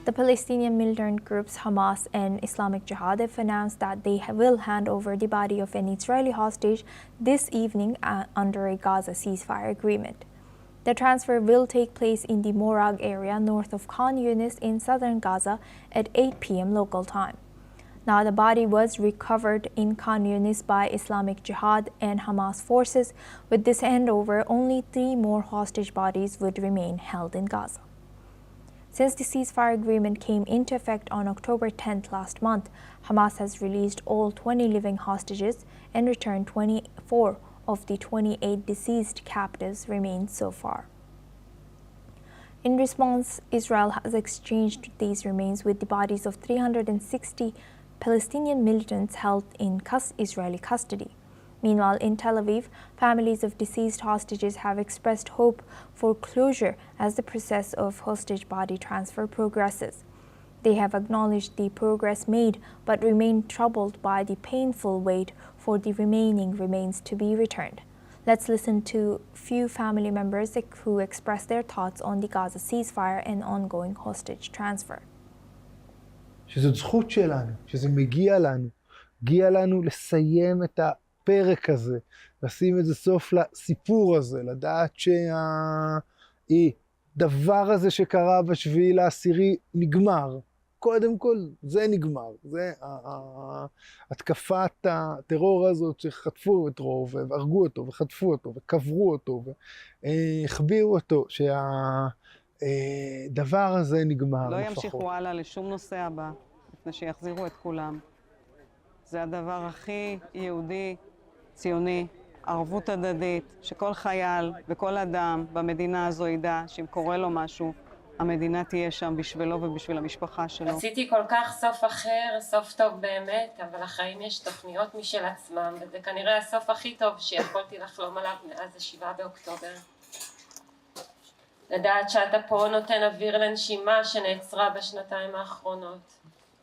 The Palestinian militant groups Hamas and Islamic Jihad have announced that they will hand over the body of an Israeli hostage this evening under a Gaza ceasefire agreement. The transfer will take place in the Morag area north of Khan Yunis in southern Gaza at 8 p.m. local time. Now, the body was recovered in Khan Yunis by Islamic Jihad and Hamas forces. With this handover, only 3 more hostage bodies would remain held in Gaza. Since the ceasefire agreement came into effect on October 10th last month, Hamas has released all 20 living hostages and returned 24 of the 28 deceased captives remained so far. In response, Israel has exchanged these remains with the bodies of 360 Palestinian militants held in Israeli custody. Meanwhile, in Tel Aviv, families of deceased hostages have expressed hope for closure as the process of hostage body transfer progresses. They have acknowledged the progress made but remain troubled by the painful wait for the remaining remains to be returned. Let's listen to few family members who expressed their thoughts on the Gaza ceasefire and ongoing hostage transfer. שזו זכות שלנו, שזה מגיע לנו לסיים את הפרק הזה, לשים איזה סוף לסיפור הזה, לדעת שהדבר הזה שקרה ב7/10 נגמר. קודם כל, זה נגמר. זה התקפת הטרור הזאת שחטפו את רוב, והרגו אותו, וחטפו אותו, וקברו אותו, והחביאו אותו, שהדבר הזה נגמר. לא ימשיכו הלאה לשום נושא הבא, לפני שיחזירו את כולם. זה הדבר הכי יהודי, ציוני, ערבות הדדית, שכל חייל וכל אדם במדינה הזו ידע שאם קורה לו משהו, המדינה תהיה שם בשבילו ובשביל המשפחה שלו. רציתי כל כך סוף אחר, סוף טוב באמת, אבל החיים יש תוכניות משל עצמם, וזה כנראה הסוף הכי טוב שיכולתי לחלום עליו מאז 7 באוקטובר. לדעת שאתה פה נותן אוויר לנשימה שנעצרה בשנתיים האחרונות,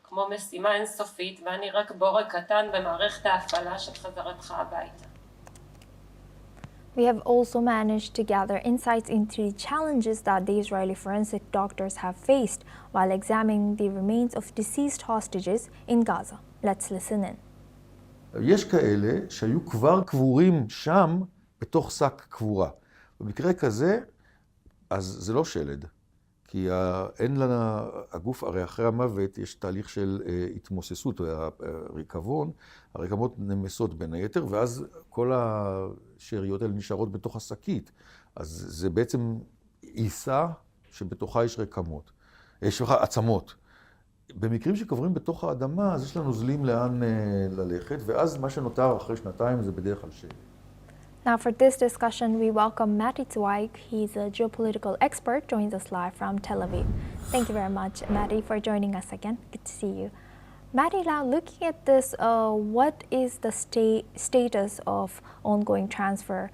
כמו משימה אינסופית, ואני רק בורג קטן במערכת ההפעלה של חזרתך הביתה. We have also managed to gather insights into the challenges that the Israeli forensic doctors have faced while examining the remains of deceased hostages in Gaza. Let's listen in. יש כאלה שהיו כבר קבורים שם בתוך שק קבורה. במקרה כזה, אז זה לא שלד. כי אין לנו, הגוף הרי אחרי המוות יש תהליך של התמוססות, הריקבון, הרקמות נמסות בין היתר, ואז כל השאריות האלה נשארות בתוך השקית. אז זה בעצם עיסה שבתוכה יש רקמות, יש עצמות. במקרים שקוברים בתוך האדמה, אז יש לנו נוזלים לאן ללכת, ואז מה שנותר אחרי שנתיים זה בדרך כלל שלד. Now for this discussion, we welcome Matti Zweig. He's a geopolitical expert, joins us live from Tel Aviv. Thank you very much, Matti, for joining us again. Good to see you. Matti, now looking at this, what is the status of ongoing transfer,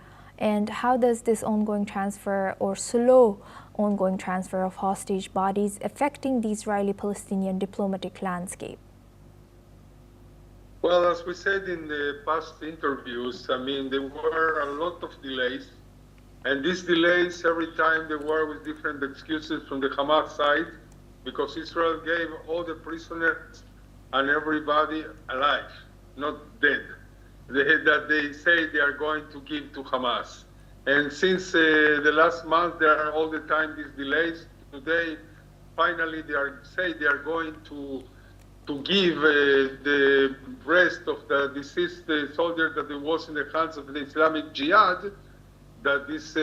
and how does this ongoing transfer or slow ongoing transfer of hostage bodies affecting the Israeli-Palestinian diplomatic landscape? Well, as we said in the past interviews, I mean, there were a lot of delays. And these delays, every time there were with different excuses from the Hamas side, because Israel gave all the prisoners and everybody alive, not dead. That they say they are going to give to Hamas. And since the last month, there are all the time these delays. Today, finally, they are going to give the rest of the deceased soldier that was in the hands of the Islamic Jihad, that is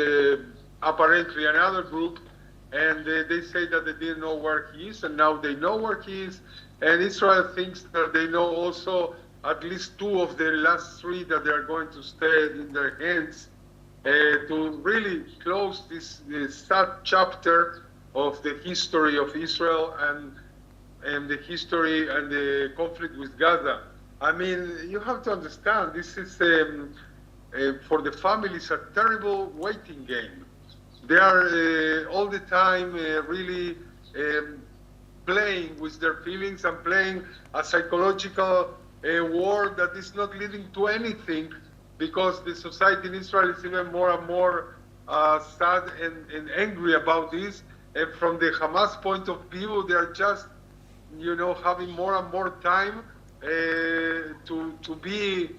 apparently another group, and they say that they didn't know where he is, and now they know where he is, and Israel thinks that they know also at least 2 of the last 3 that they are going to stay in their hands to really close this sad chapter of the history of Israel and the history and the conflict with Gaza. I mean, you have to understand, this is, for the families, a terrible waiting game. They are all the time really playing with their feelings and playing a psychological war that is not leading to anything, because the society in Israel is even more and more sad and angry about this. from the Hamas point of view, they are just, having more and more time to be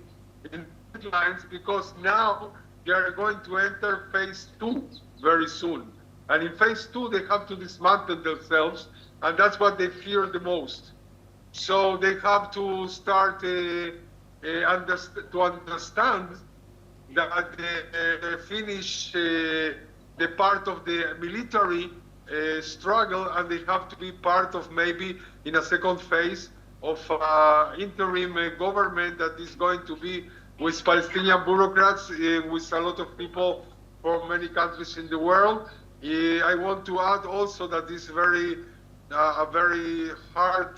in lines, because now they are going to enter phase 2 very soon. And in phase 2, they have to dismantle themselves, and that's what they fear the most. So they have to start to understand that they finish the part of the military struggle, and they have to be part of, maybe in a second phase of interim government that is going to be with Palestinian bureaucrats, with a lot of people from many countries in the world. I want to add also that this a very hard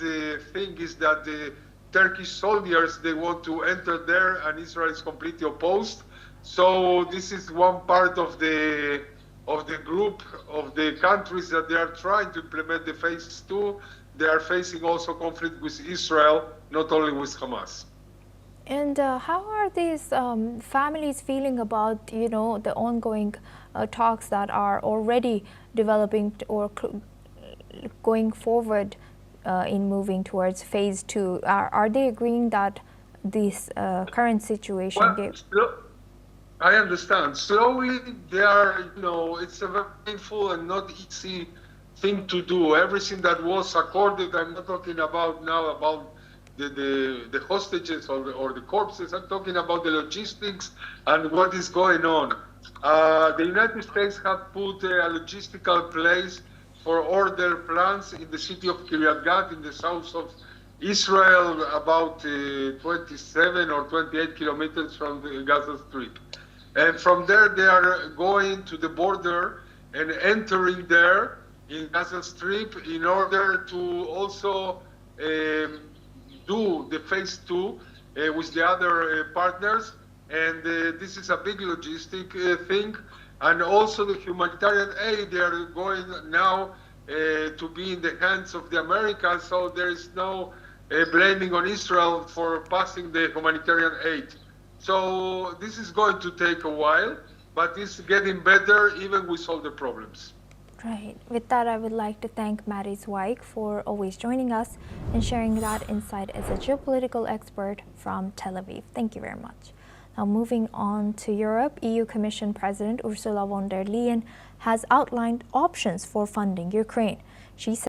thing is that the Turkish soldiers, they want to enter there, and Israel is completely opposed. So this is one part of the group of the countries that they are trying to implement the phase 2. They are facing also conflict with Israel, not only with Hamas. And how are these families feeling about, the ongoing talks that are already developing or going forward in moving towards phase 2? Are they agreeing that this current situation I understand. Slowly, they are, it's a very painful and not easy thing to do. Everything that was accorded, I'm not talking about now about the hostages or the corpses. I'm talking about the logistics and what is going on. The United States have put a logistical place for order plans in the city of Kiryat Gat in the south of Israel, about 27 or 28 kilometers from the Gaza Strip. And from there, they are going to the border and entering there in Gaza Strip in order to also do the phase 2 with the other partners. And this is a big logistic thing. And also the humanitarian aid, they are going now to be in the hands of the Americans. So there is no blaming on Israel for passing the humanitarian aid. So this is going to take a while, but it's getting better even with all the problems. Right. With that, I would like to thank Matti Zweig for always joining us and sharing that insight as a geopolitical expert from Tel Aviv. Thank you very much. Now, moving on to Europe, EU Commission President Ursula von der Leyen has outlined options for funding Ukraine. She said